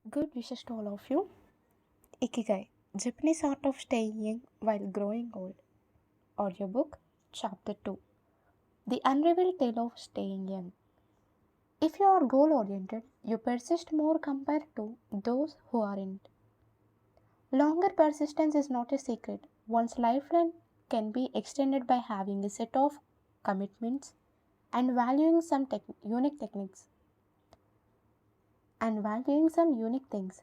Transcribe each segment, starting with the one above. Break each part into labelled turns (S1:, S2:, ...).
S1: Good wishes to all of you. Ikigai, Japanese art of staying young while growing old. Audiobook, Chapter 2. The unrevealed tale of staying young. If you are goal oriented, you persist more compared to those who aren't. Longer persistence is not a secret. One's lifeline can be extended by having a set of commitments and valuing some unique techniques and valuing some unique things.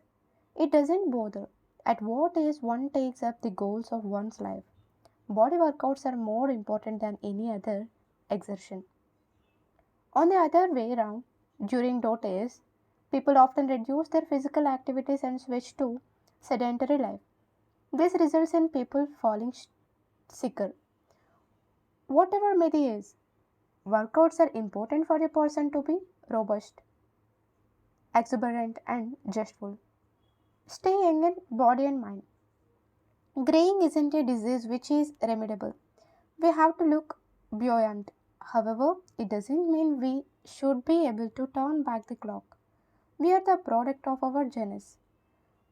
S1: It doesn't bother at what age one takes up the goals of one's life. Body workouts are more important than any other exertion. On the other way around, during days, people often reduce their physical activities and switch to sedentary life. This results in people falling sicker. Whatever may the age, workouts are important for a person to be robust, exuberant, and jestful. Stay young in body and mind. Graying isn't a disease which is remediable. We have to look beyond. However, it doesn't mean we should be able to turn back the clock. We are the product of our genes.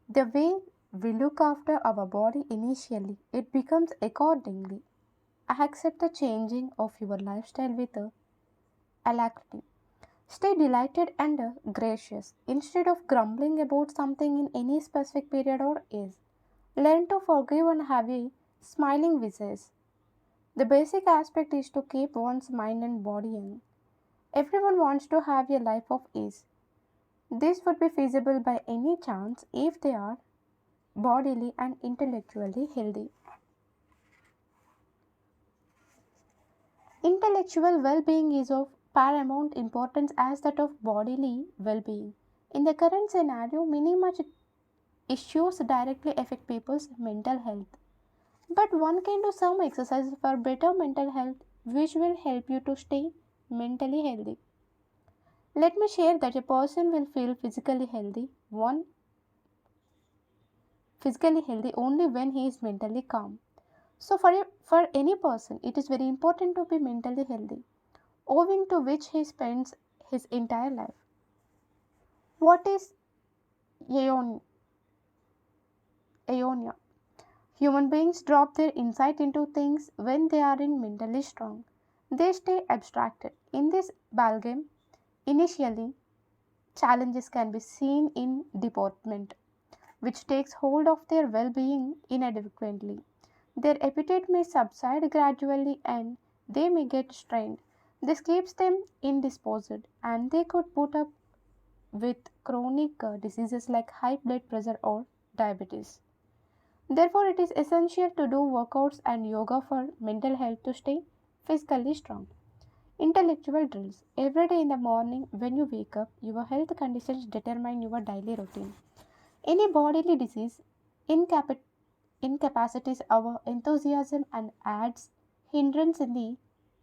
S1: The way we look after our body initially, it becomes accordingly. Accept the changing of your lifestyle with alacrity. Stay delighted and gracious instead of grumbling about something in any specific period or age. Learn to forgive and have a smiling visage. The basic aspect is to keep one's mind and body young. Everyone wants to have a life of ease. This would be feasible by any chance if they are bodily and intellectually healthy. Intellectual well being is of paramount importance as that of bodily well being. In the current scenario, many much issues directly affect people's mental health. But one can do some exercises for better mental health, which will help you to stay mentally healthy. Let me share that a person will feel physically healthy only when he is mentally calm. So for any person, it is very important to be mentally healthy, owing to which he spends his entire life. What is aeonia? Human beings drop their insight into things when they are in mentally strong. They stay abstracted. In this ballgame, initially, challenges can be seen in deportment, which takes hold of their well being inadequately. Their appetite may subside gradually and they may get strained. This keeps them indisposed and they could put up with chronic diseases like high blood pressure or diabetes. Therefore, it is essential to do workouts and yoga for mental health to stay physically strong. Intellectual drills. Every day in the morning when you wake up, your health conditions determine your daily routine. Any bodily disease incapac- incapacitates our enthusiasm and adds hindrance in the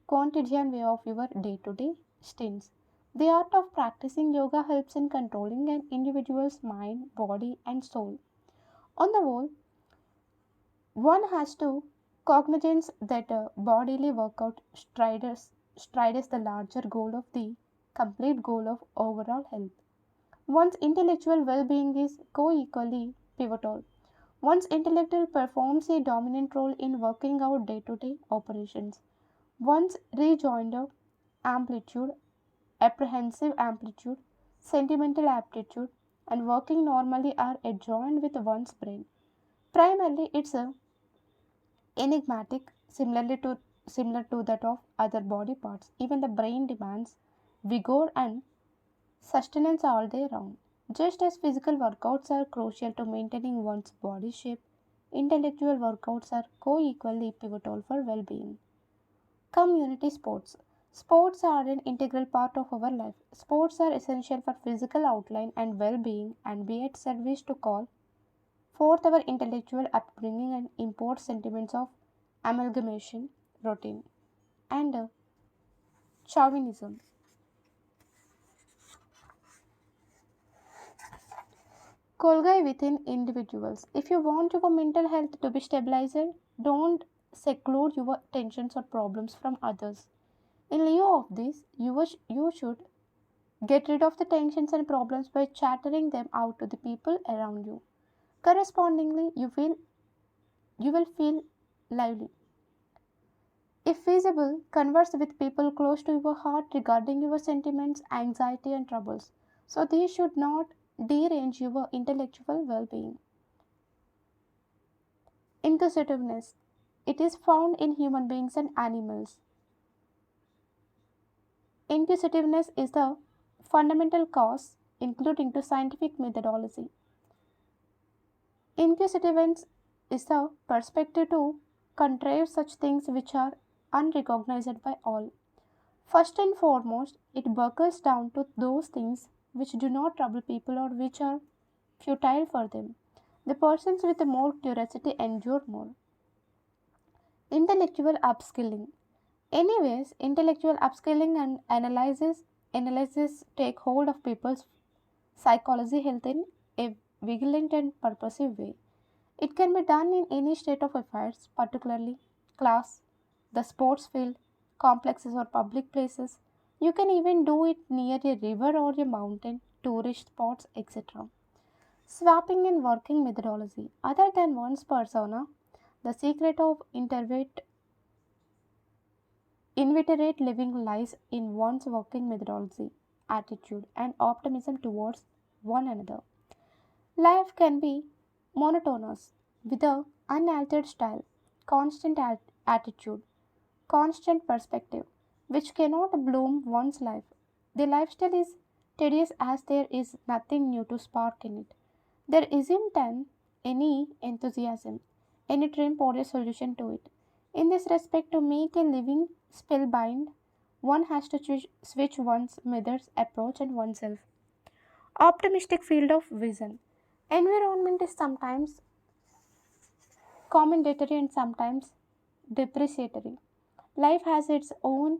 S1: quotidian way of your day-to-day stints. The art of practicing yoga helps in controlling an individual's mind, body, and soul. On the whole, one has to cognizance that a bodily workout strides the larger goal of the complete goal of overall health. One's intellectual well-being is co-equally pivotal. One's intellect performs a dominant role in working out day-to-day operations. One's rejoinder amplitude, apprehensive amplitude, sentimental aptitude, and working normally are adjoined with one's brain. Primarily, it's a enigmatic, similar to that of other body parts. Even the brain demands vigor and sustenance all day round. Just as physical workouts are crucial to maintaining one's body shape, intellectual workouts are co-equally pivotal for well-being. Community sports. Sports are an integral part of our life. Sports are essential for physical outline and well-being and be at service to call forth our intellectual upbringing and import sentiments of amalgamation, routine, and chauvinism. Colgai within individuals. If you want your mental health to be stabilized, don't seclude your tensions or problems from others. In lieu of this, you should Get rid of the tensions and problems by chattering them out to the people around you. Correspondingly, you will feel lively. If feasible, converse with people close to your heart regarding your sentiments, anxiety, and troubles. So, these should not derange your intellectual well being. Inquisitiveness. It is found in human beings and animals. Inquisitiveness is the fundamental cause, including to scientific methodology. Inquisitiveness is the perspective to contrive such things which are unrecognized by all. First and foremost, it buckles down to those things which do not trouble people or which are futile for them. The persons with more curiosity endure more. Intellectual upskilling. Anyways, intellectual upskilling and analysis take hold of people's psychology health in a vigilant and purposive way. It can be done in any state of affairs, particularly class, the sports field, complexes or public places. You can even do it near a river or a mountain, tourist spots, etc. Swapping and working methodology. Other than one's persona, the secret of inveterate living lies in one's working methodology, attitude, and optimism towards one another. Life can be monotonous with a unaltered style, constant attitude, constant perspective, which cannot bloom one's life. The lifestyle is tedious as there is nothing new to spark in it. There isn't any enthusiasm, any trim or a solution to it. In this respect, to make a living spellbind, one has to switch one's methods, approach, and oneself. Optimistic field of vision. Environment is sometimes commendatory and sometimes depreciatory. Life has its own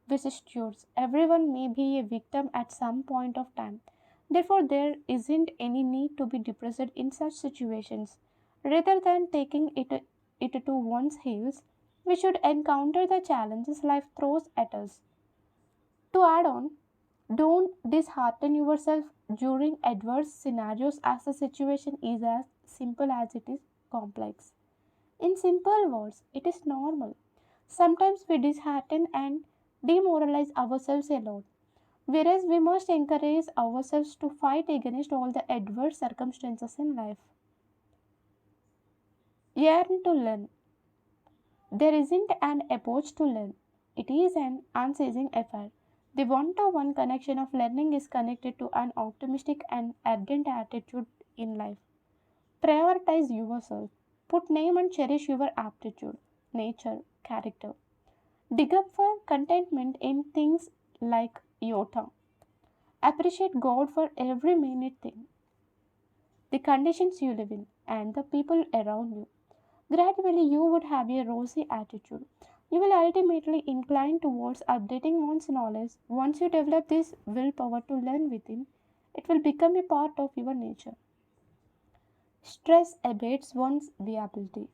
S1: vicissitudes. Everyone may be a victim at some point of time. Therefore, there isn't any need to be depressed in such situations. Rather than taking it to one's heels, we should encounter the challenges life throws at us. To add on, don't dishearten yourself during adverse scenarios as the situation is as simple as it is complex. In simple words, it is normal. Sometimes we dishearten and demoralize ourselves a lot, whereas we must encourage ourselves to fight against all the adverse circumstances in life. Yearn to learn. There isn't an approach to learn, it is an unceasing affair. The one to one connection of learning is connected to an optimistic and ardent attitude in life. Prioritize yourself. Put name and cherish your aptitude, nature, character. Dig up for contentment in things like iota. Appreciate God for every minute thing, the conditions you live in, and the people around you. Gradually, you would have a rosy attitude. You will ultimately incline towards updating one's knowledge. Once you develop this willpower to learn within, it will become a part of your nature. Stress abates one's viability.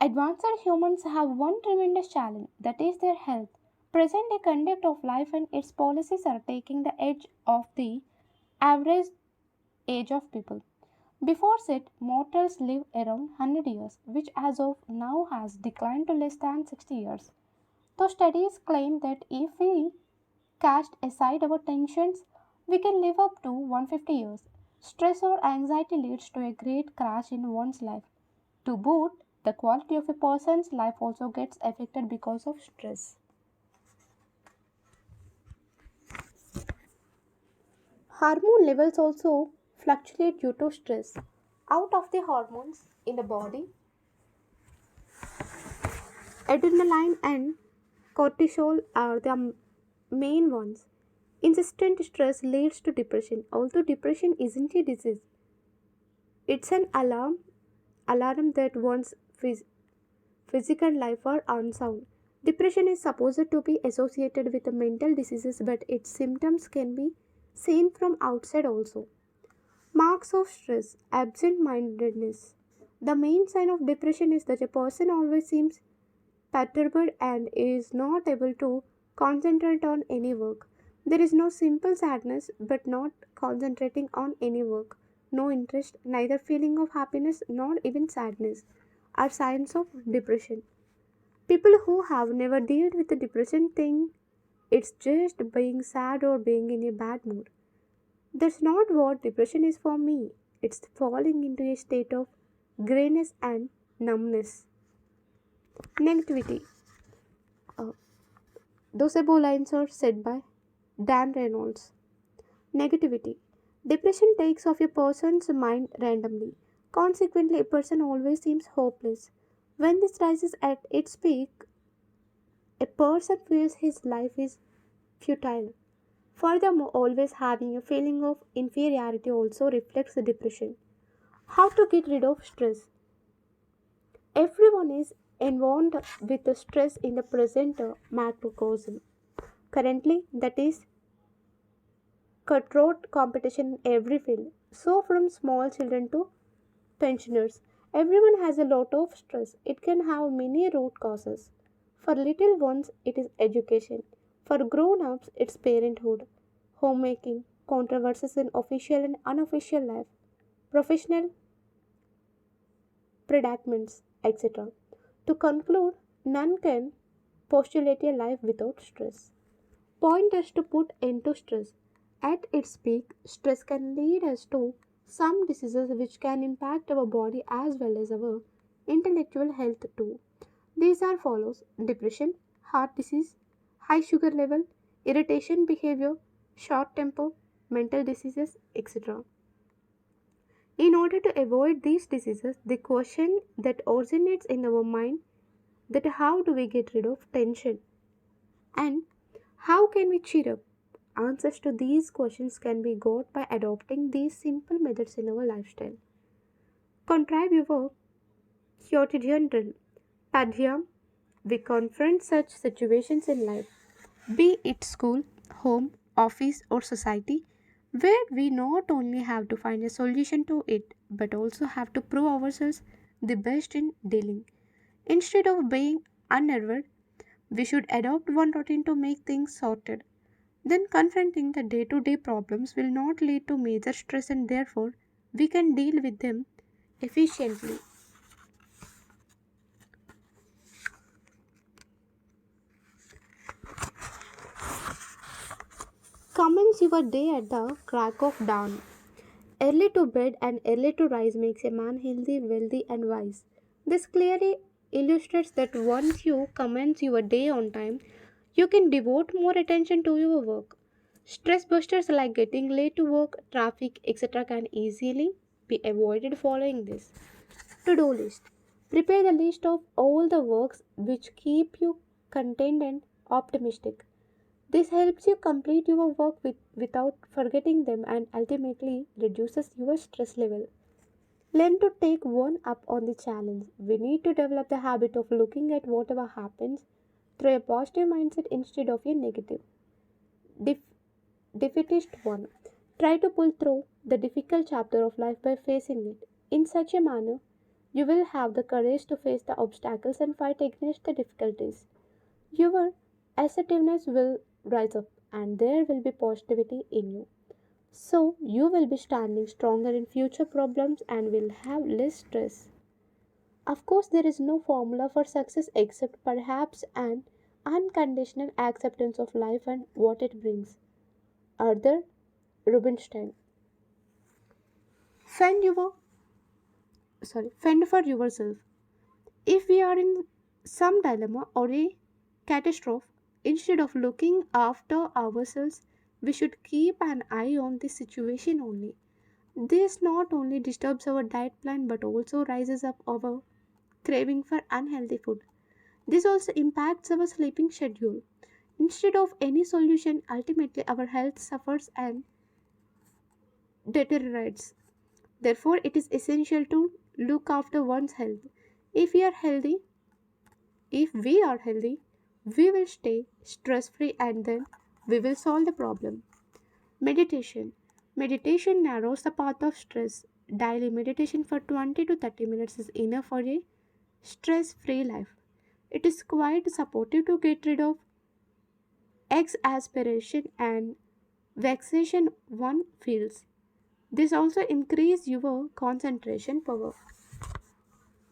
S1: Advanced humans have one tremendous challenge, that is their health. Present day conduct of life and its policies are taking the edge of the average age of people. Before it, mortals live around 100 years, which as of now has declined to less than 60 years. Though studies claim that if we cast aside our tensions, we can live up to 150 years. Stress or anxiety leads to a great crash in one's life. To boot, the quality of a person's life also gets affected because of stress. Hormone levels also fluctuate due to stress. Out of the hormones in the body, adrenaline and cortisol are the main ones. Insistent stress leads to depression. Although depression isn't a disease, it's an alarm that one's physical life are unsound. Depression is supposed to be associated with the mental diseases, but its symptoms can be seen from outside also. Marks of stress, absent mindedness. The main sign of depression is that a person always seems perturbed and is not able to concentrate on any work. There is no simple sadness, but not concentrating on any work, no interest, neither feeling of happiness nor even sadness are signs of depression. People who have never dealt with the depression think it's just being sad or being in a bad mood. That's not what depression is for me. It's falling into a state of grayness and numbness. Negativity. Uh, those above lines are said by Dan Reynolds. Negativity. Depression takes off a person's mind randomly. Consequently, a person always seems hopeless. When this rises at its peak, a person feels his life is futile. Furthermore, always having a feeling of inferiority also reflects the depression. How to get rid of stress? Everyone is involved with the stress in the present macrocosm. Currently, that is cutthroat competition in every field. So, from small children to pensioners, everyone has a lot of stress. It can have many root causes. For little ones, it is education. For grown ups, it's parenthood, homemaking, controversies in official and unofficial life, professional predicaments, etc. To conclude, none can postulate a life without stress. Point is to put end to stress. At its peak, stress can lead us to some diseases which can impact our body as well as our intellectual health too. These are follows: depression, heart disease, high sugar level, irritation behavior, short temper, mental diseases, etc. In order to avoid these diseases, the question that originates in our mind, that how do we get rid of tension and how can we cheer up? Answers to these questions can be got by adopting these simple methods in our lifestyle. Contrive your quotidian drill. Padhyam, we confront such situations in life, be it school, home, office, or society, where we not only have to find a solution to it but also have to prove ourselves the best in dealing. Instead of being unnerved, we should adopt one routine to make things sorted. Then, confronting the day to day problems will not lead to major stress and therefore we can deal with them efficiently. Commence your day at the crack of dawn. Early to bed and early to rise makes a man healthy, wealthy, and wise. This clearly illustrates that once you commence your day on time, you can devote more attention to your work. Stress busters like getting late to work, traffic, etc. can easily be avoided following this. To do list. Prepare the list of all the works which keep you content and optimistic. This helps you complete your work without forgetting them and ultimately reduces your stress level. Learn to take one up on the challenge. We need to develop the habit of looking at whatever happens through a positive mindset instead of a negative, def- defeatist one. Try to pull through the difficult chapter of life by facing it. In such a manner, you will have the courage to face the obstacles and fight against the difficulties. Your assertiveness will rise up and there will be positivity in you. So, you will be standing stronger in future problems and will have less stress. Of course, there is no formula for success except perhaps an unconditional acceptance of life and what it brings. Arthur Rubinstein. Fend your fend for yourself. If we are in some dilemma or a catastrophe, instead of looking after ourselves, we should keep an eye on the situation only. This not only disturbs our diet plan but also rises up our craving for unhealthy food. This also impacts our sleeping schedule. Instead of any solution, ultimately our health suffers and deteriorates. Therefore, it is essential to look after one's health. If we are healthy, if we are healthy, we will stay stress free and then we will solve the problem. Meditation. Meditation narrows the path of stress. Daily meditation for 20 to 30 minutes is enough for a stress free life. It is quite supportive to get rid of exasperation and vexation one feels. This also increases your concentration power.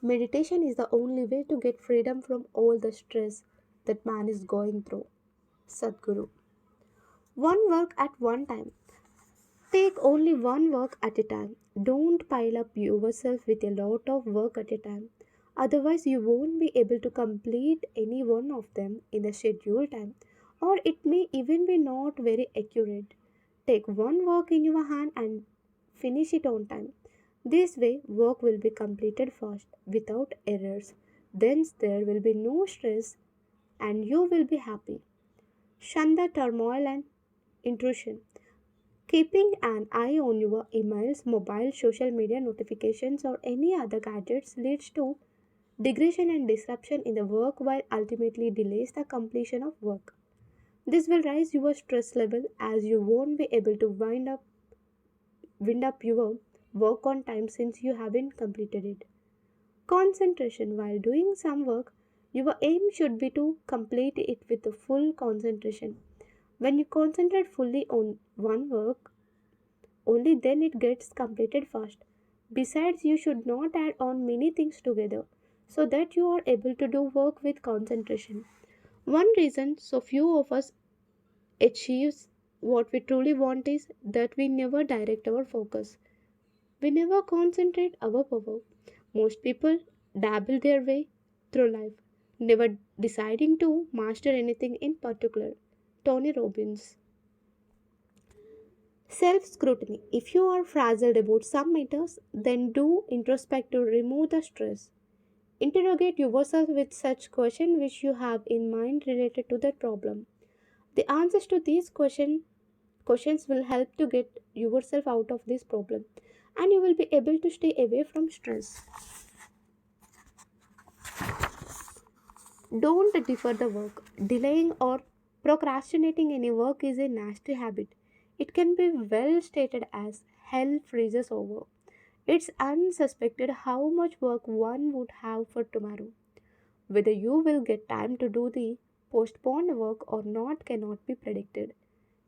S1: Meditation is the only way to get freedom from all the stress that man is going through. Sadhguru. One work at one time. Take only one work at a time. Don't pile up yourself with a lot of work at a time. Otherwise, you won't be able to complete any one of them in the scheduled time, or it may even be not very accurate. Take one work in your hand and finish it on time. This way, work will be completed fast without errors. Then there will be no stress and you will be happy. Shun the turmoil and intrusion. Keeping an eye on your emails, mobile, social media notifications, or any other gadgets leads to digression and disruption in the work while ultimately delays the completion of work. This will raise your stress level as you won't be able to wind up your work on time since you haven't completed it. Concentration. While doing some work, your aim should be to complete it with the full concentration. When you concentrate fully on one work, only then it gets completed fast. Besides, you should not add on many things together so that you are able to do work with concentration. One reason so few of us achieves what we truly want is that we never direct our focus. We never concentrate our power. Most people dabble their way through life, never deciding to master anything in particular. Tony Robbins. Self scrutiny. If you are frazzled about some matters, then do introspect to remove the stress. Interrogate yourself with such questions which you have in mind related to that problem. The answers to these questions will help to get yourself out of this problem and you will be able to stay away from stress. Don't defer the work. Delaying or procrastinating any work is a nasty habit. It can be well stated as hell freezes over. It's unsuspected how much work one would have for tomorrow. Whether you will get time to do the postponed work or not cannot be predicted.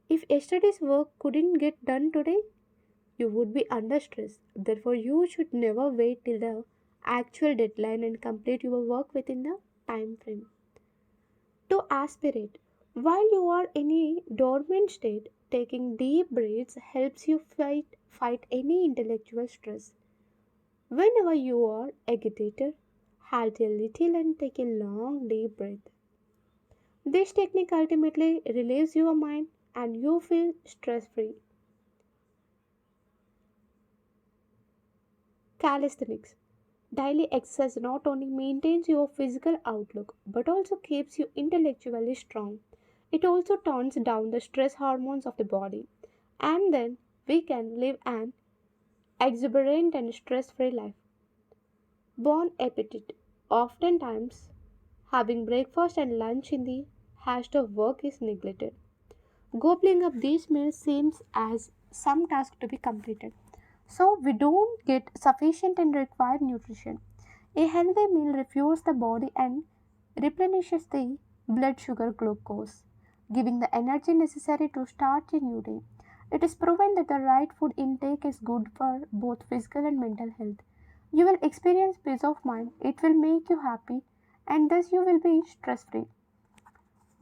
S1: If yesterday's work couldn't get done today, you would be under stress. Therefore, you should never wait till the actual deadline and complete your work within the time frame. To aspirate. While you are in a dormant state, taking deep breaths helps you fight any intellectual stress. Whenever you are agitated, halt a little and take a long deep breath. This technique ultimately relieves your mind and you feel stress free. Calisthenics. Daily exercise not only maintains your physical outlook but also keeps you intellectually strong. It also tones down the stress hormones of the body, and then we can live an exuberant and stress free life. Bon appetit. Oftentimes, having breakfast and lunch in the haste of work is neglected. Gobbling up these meals seems as some task to be completed. So we don't get sufficient and required nutrition. A healthy meal refuels the body and replenishes the blood sugar glucose, giving the energy necessary to start a new day. It is proven that the right food intake is good for both physical and mental health. You will experience peace of mind, it will make you happy, and thus you will be stress free.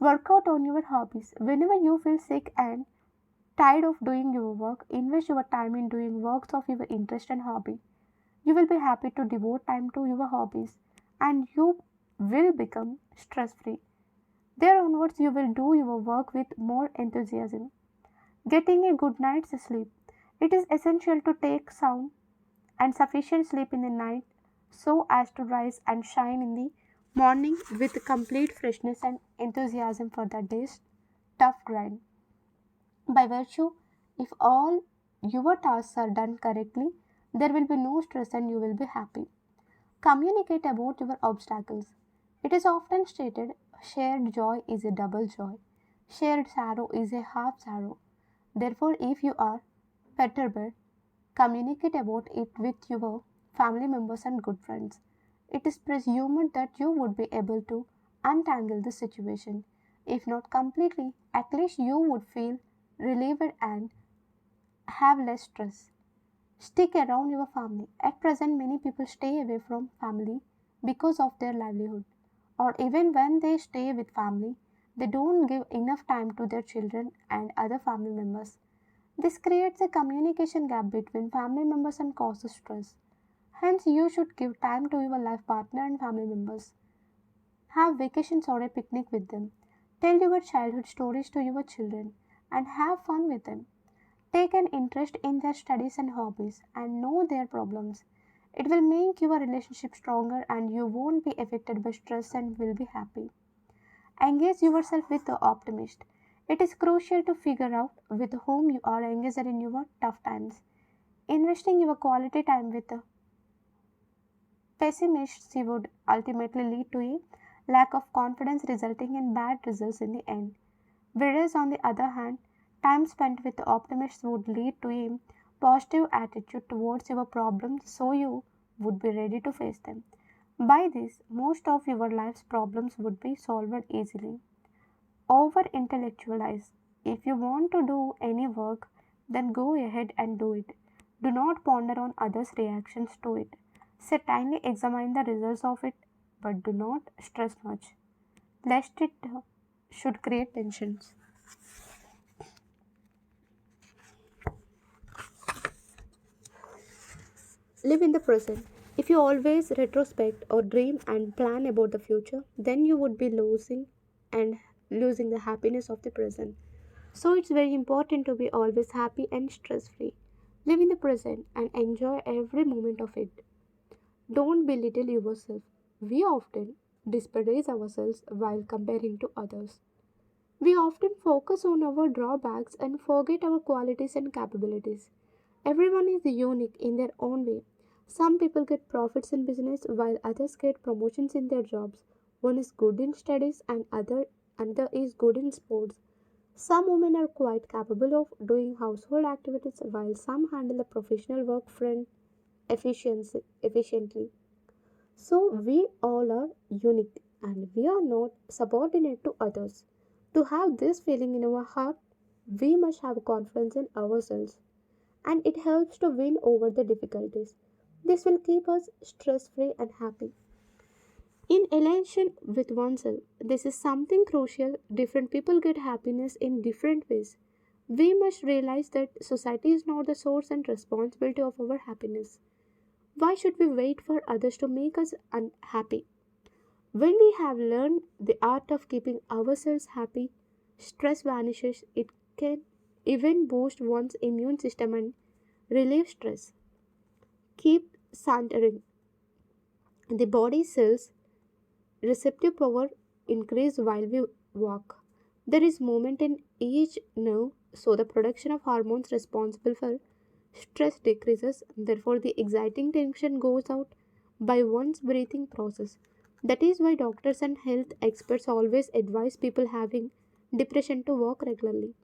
S1: Work out on your hobbies. Whenever you feel sick and tired of doing your work, invest your time in doing works of your interest and hobby. You will be happy to devote time to your hobbies and you will become stress free. There onwards, you will do your work with more enthusiasm. Getting a good night's sleep. It is essential to take sound and sufficient sleep in the night so as to rise and shine in the morning with complete freshness and enthusiasm for the day's tough grind. By virtue, if all your tasks are done correctly, there will be no stress and you will be happy. Communicate about your obstacles. It is often stated shared joy is a double joy, shared sorrow is a half sorrow. Therefore, if you are perturbed, communicate about it with your family members and good friends. It is presumed that you would be able to untangle the situation. If not completely, at least you would feel relieved and have less stress. Stick around your family. At present, many people stay away from family because of their livelihood, or even when they stay with family, they don't give enough time to their children and other family members. This creates a communication gap between family members and causes stress. Hence, you should give time to your life partner and family members. Have vacations or a picnic with them. Tell your childhood stories to your children and have fun with them. Take an interest in their studies and hobbies and know their problems. It will make your relationship stronger and you won't be affected by stress and will be happy. Engage yourself with the optimist. It is crucial to figure out with whom you are engaged in your tough times. Investing your quality time with the pessimists would ultimately lead to a lack of confidence resulting in bad results in the end. Whereas, on the other hand, time spent with the optimists would lead to a positive attitude towards your problems so you would be ready to face them. By this, most of your life's problems would be solved easily. Over intellectualize. If you want to do any work, then go ahead and do it. Do not ponder on others' reactions to it. Certainly examine the results of it, but do not stress much, lest it should create tensions. Live in the present. If you always retrospect or dream and plan about the future, then you would be and losing the happiness of the present. So it's very important to be always happy and stress free. Live in the present and enjoy every moment of it. Don't belittle yourself. We often disparage ourselves while comparing to others. We often focus on our drawbacks and forget our qualities and capabilities. Everyone is unique in their own way. Some people get profits in business while others get promotions in their jobs. One is good in studies and another is good in sports. Some women are quite capable of doing household activities while some handle the professional work front efficiently. So we all are unique and we are not subordinate to others. To have this feeling in our heart, we must have confidence in ourselves and it helps to win over the difficulties. This will keep us stress free and happy. In alignment with oneself, this is something crucial. Different people get happiness in different ways. We must realize that society is not the source and responsibility of our happiness. Why should we wait for others to make us unhappy? When we have learned the art of keeping ourselves happy, stress vanishes. It can even boost one's immune system and relieve stress. Keep centering. The body cells receptive power increase while we walk. There is movement in each nerve, so the production of hormones responsible for stress decreases. Therefore, the exciting tension goes out by one's breathing process. That is why doctors and health experts always advise people having depression to walk regularly.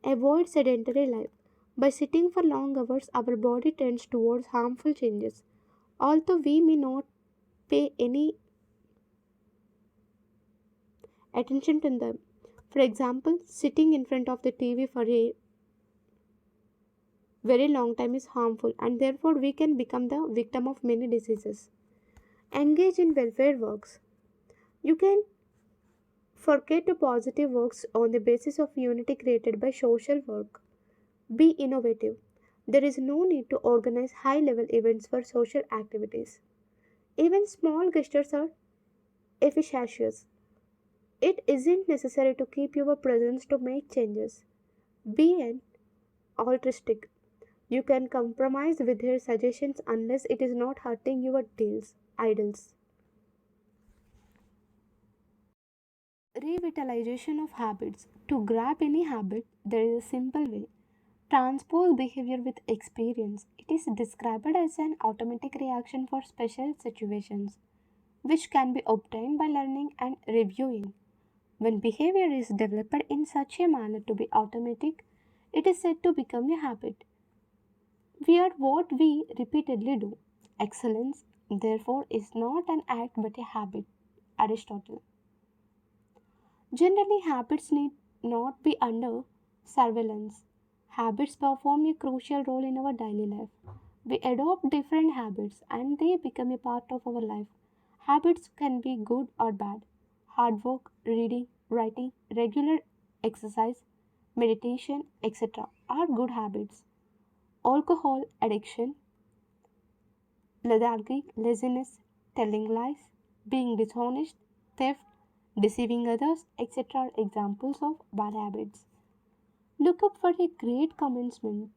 S1: Avoid sedentary life. By sitting for long hours, our body tends towards harmful changes. Although we may not pay any attention to them. For example, sitting in front of the TV for a very long time is harmful and therefore we can become the victim of many diseases. Engage in welfare works. You can forget to positive works on the basis of unity created by social work. Be innovative. There is no need to organize high level events for social activities. Even small gestures are efficacious. It isn't necessary to keep your presence to make changes. Be an altruistic. You can compromise with their suggestions unless it is not hurting your idols. Revitalization of habits. To grab any habit, there is a simple way. Transpose behavior with experience. It is described as an automatic reaction for special situations, which can be obtained by learning and reviewing. When behavior is developed in such a manner to be automatic, it is said to become a habit. We are what we repeatedly do. Excellence, therefore, is not an act but a habit. Aristotle. Generally, habits need not be under surveillance. Habits perform a crucial role in our daily life. We adopt different habits and they become a part of our life. Habits can be good or bad. Hard work, reading, writing, regular exercise, meditation, etc. are good habits. Alcohol addiction, lethargy, laziness, telling lies, being dishonest, theft, deceiving others, etc. are examples of bad habits. Look up for a great commencement.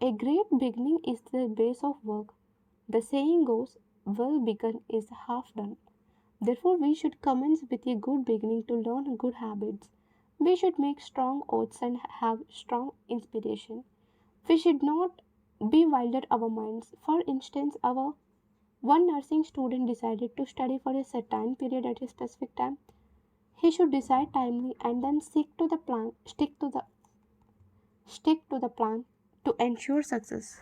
S1: A great beginning is the base of work. The saying goes, well begun is half done. Therefore, we should commence with a good beginning to learn good habits. We should make strong oaths and have strong inspiration. We should not be wild our minds. For instance, our one nursing student decided to study for a certain period at a specific time. He should decide timely and then stick to the plan to ensure success.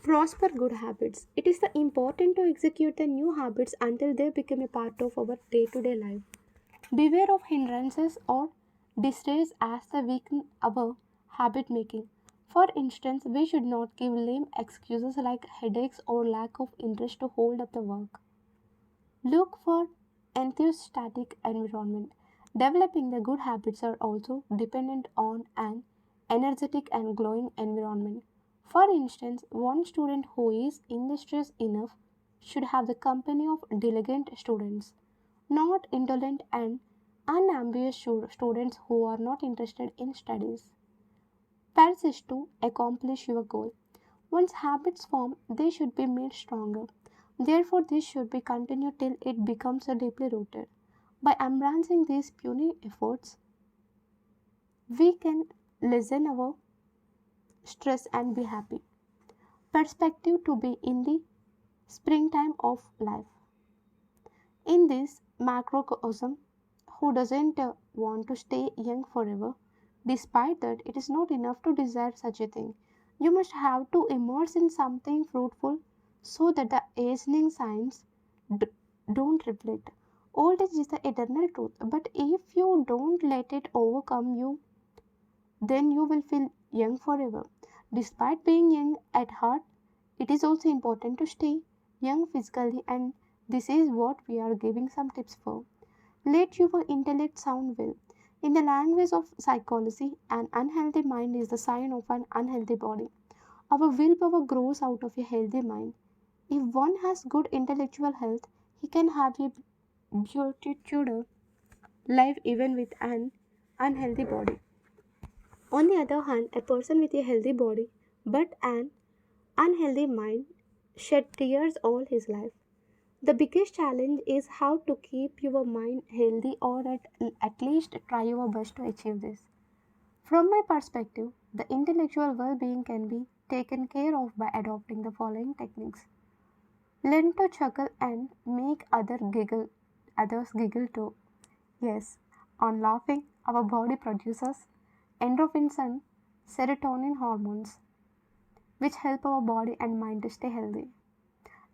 S1: Prosper good habits. It is the important to execute the new habits until they become a part of our day-to-day life. Beware of hindrances or distress as they weaken our habit making. For instance, we should not give lame excuses like headaches or lack of interest to hold up the work. Look for enthusiastic environment. Developing the good habits are also dependent on an energetic and glowing environment. For instance, one student who is industrious enough should have the company of diligent students, not indolent and unambitious students who are not interested in studies. Persist to accomplish your goal. Once habits form, they should be made stronger. Therefore, this should be continued till it becomes a deeply rooted. By embracing these puny efforts, we can lessen our stress and be happy. Perspective to be in the springtime of life. In this macrocosm, who doesn't want to stay young forever? Despite that, it is not enough to desire such a thing. You must have to immerse in something fruitful so that the aging signs d- don't reflect. Old age is the eternal truth, but if you don't let it overcome you, then you will feel young forever. Despite being young at heart, it is also important to stay young physically, and this is what we are giving some tips for. Let your intellect sound well. In the language of psychology, an unhealthy mind is the sign of an unhealthy body. Our willpower grows out of a healthy mind. If one has good intellectual health, he can have a beautiful life even with an unhealthy body. On the other hand, a person with a healthy body but an unhealthy mind shed tears all his life. The biggest challenge is how to keep your mind healthy or at least try your best to achieve this. From my perspective, the intellectual well being can be taken care of by adopting the following techniques. Learn to chuckle and make others giggle too. Yes, on laughing, our body produces endorphins and serotonin hormones, which help our body and mind to stay healthy.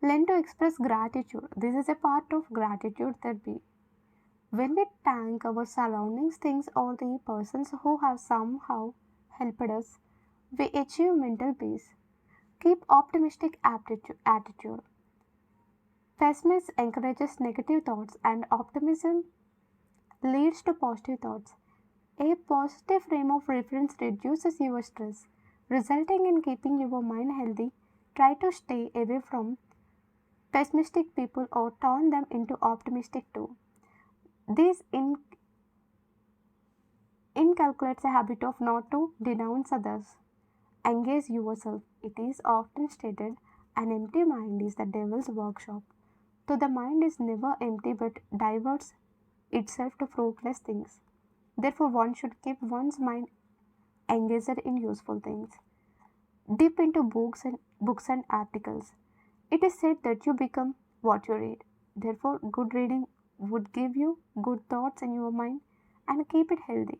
S1: Learn to express gratitude. This is a part of gratitude therapy. When we thank our surroundings, things, or the persons who have somehow helped us, we achieve mental peace. Keep optimistic attitude. Pessimism encourages negative thoughts, and optimism leads to positive thoughts. A positive frame of reference reduces your stress, resulting in keeping your mind healthy. Try to stay away from pessimistic people or turn them into optimistic too. This inculcates a habit of not to denounce others. Engage yourself. It is often stated an empty mind is the devil's workshop. So the mind is never empty but diverts itself to fruitless things. Therefore, one should keep one's mind engaged in useful things. Dip into books and articles. It is said that you become what you read. Therefore, good reading would give you good thoughts in your mind and keep it healthy.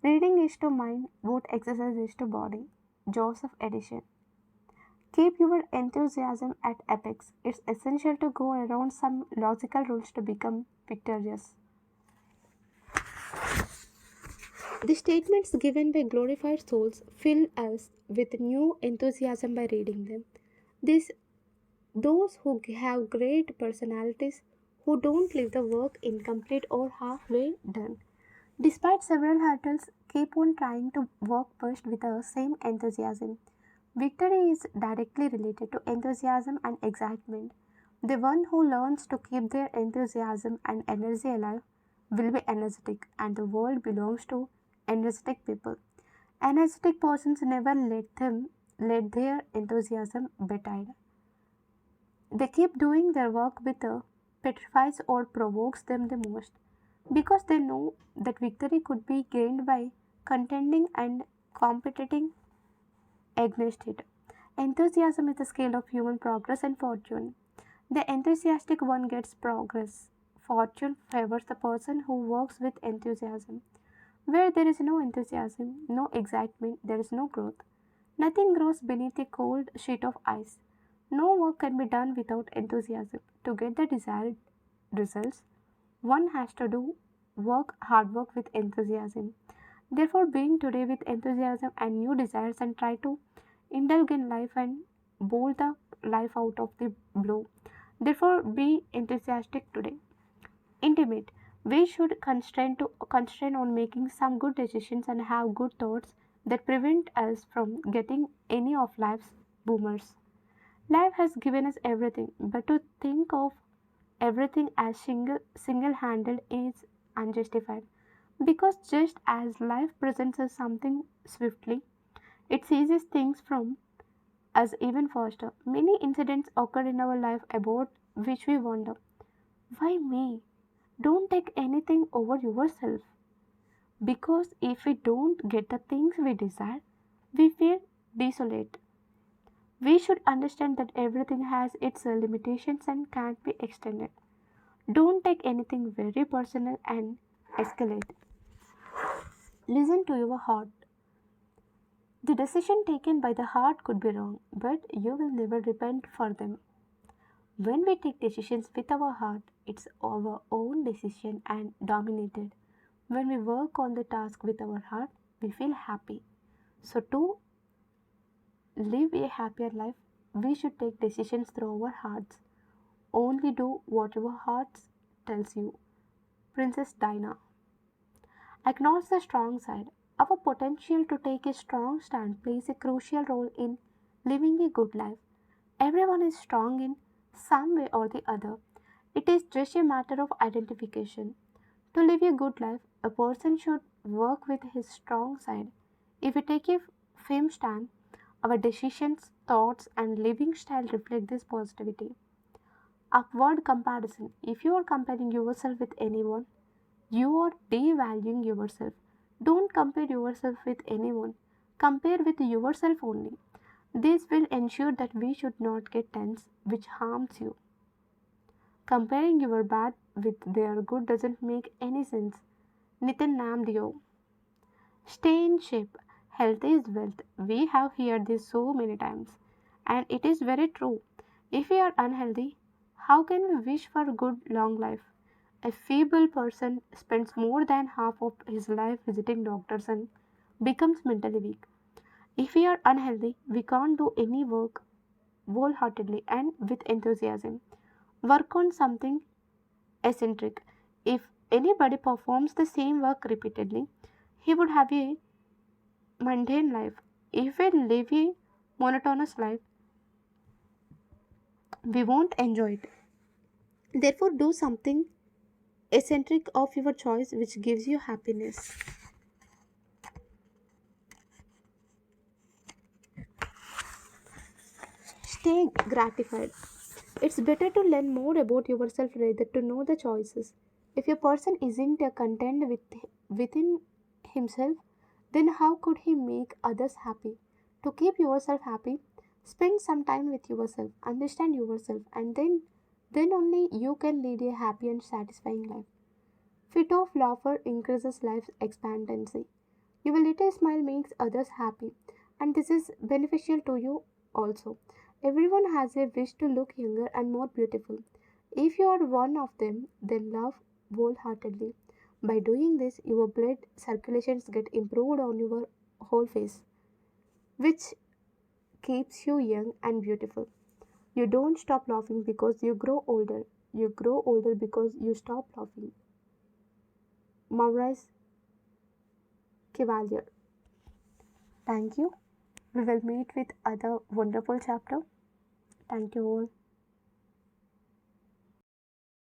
S1: Reading is to mind what exercise is to body. Joseph Edison. Keep your enthusiasm at apex. It's essential to go around some logical rules to become victorious. The statements given by glorified souls fill us with new enthusiasm by reading them. These those who have great personalities who don't leave the work incomplete or halfway done. Despite several hurdles, keep on trying to work first with the same enthusiasm. Victory is directly related to enthusiasm and excitement. The one who learns to keep their enthusiasm and energy alive will be energetic, and the world belongs to energetic people. Energetic persons never let their enthusiasm be tied. They keep doing their work with petrifies or provokes them the most because they know that victory could be gained by contending and competing against it. Enthusiasm is the scale of human progress and fortune. The enthusiastic one gets progress. Fortune favors the person who works with enthusiasm. Where there is no enthusiasm, no excitement, there is no growth. Nothing grows beneath a cold sheet of ice. No work can be done without enthusiasm. To get the desired results, one has to do hard work with enthusiasm. Therefore, being today with enthusiasm and new desires and try to indulge in life and bowl the life out of the blue. Therefore, be enthusiastic today. Intimate. We should constrain on making some good decisions and have good thoughts that prevent us from getting any of life's boomers. Life has given us everything, but to think of everything as single handed is unjustified. Because just as life presents us something swiftly, it seizes things from us even faster. Many incidents occur in our life about which we wonder, why me? Don't take anything over yourself. Because if we don't get the things we desire, we feel desolate. We should understand that everything has its limitations and can't be extended. Don't take anything very personal and escalate. Listen to your heart. The decision taken by the heart could be wrong, but you will never repent for them. When we take decisions with our heart, it's our own decision and dominated. When we work on the task with our heart, we feel happy. So, to live a happier life, we should take decisions through our hearts. Only do what your heart tells you. Princess Dinah. Acknowledge the strong side. Our potential to take a strong stand plays a crucial role in living a good life. Everyone is strong in some way or the other. It is just a matter of identification. To live a good life, a person should work with his strong side. If we take a firm stand, our decisions, thoughts, and living style reflect this positivity. Upward comparison. If you are comparing yourself with anyone, you are devaluing yourself. Don't compare yourself with anyone. Compare with yourself only. This will ensure that we should not get tense, which harms you. Comparing your bad with their good doesn't make any sense. Nitin Namdeo. Stay in shape. Health is wealth. We have heard this so many times. And it is very true. If we are unhealthy, how can we wish for good long life? A feeble person spends more than half of his life visiting doctors and becomes mentally weak. If we are unhealthy, we can't do any work wholeheartedly and with enthusiasm. Work on something eccentric. If anybody performs the same work repeatedly, he would have a mundane life. If we live a monotonous life, we won't enjoy it. Therefore, do something eccentric of your choice which gives you happiness. Stay gratified. It's better to learn more about yourself rather to know the choices. If a person isn't content within himself, then how could he make others happy? To keep yourself happy, spend some time with yourself, understand yourself, and then only you can lead a happy and satisfying life. Fit of laughter increases life expectancy. Your little smile makes others happy, and this is beneficial to you also. Everyone has a wish to look younger and more beautiful. If you are one of them, then love wholeheartedly. By doing this, your blood circulations get improved on your whole face, which keeps you young and beautiful. You don't stop laughing because you grow older. You grow older because you stop laughing. Maurice Cavalier. Thank you. We will meet with other wonderful chapter. Thank you all.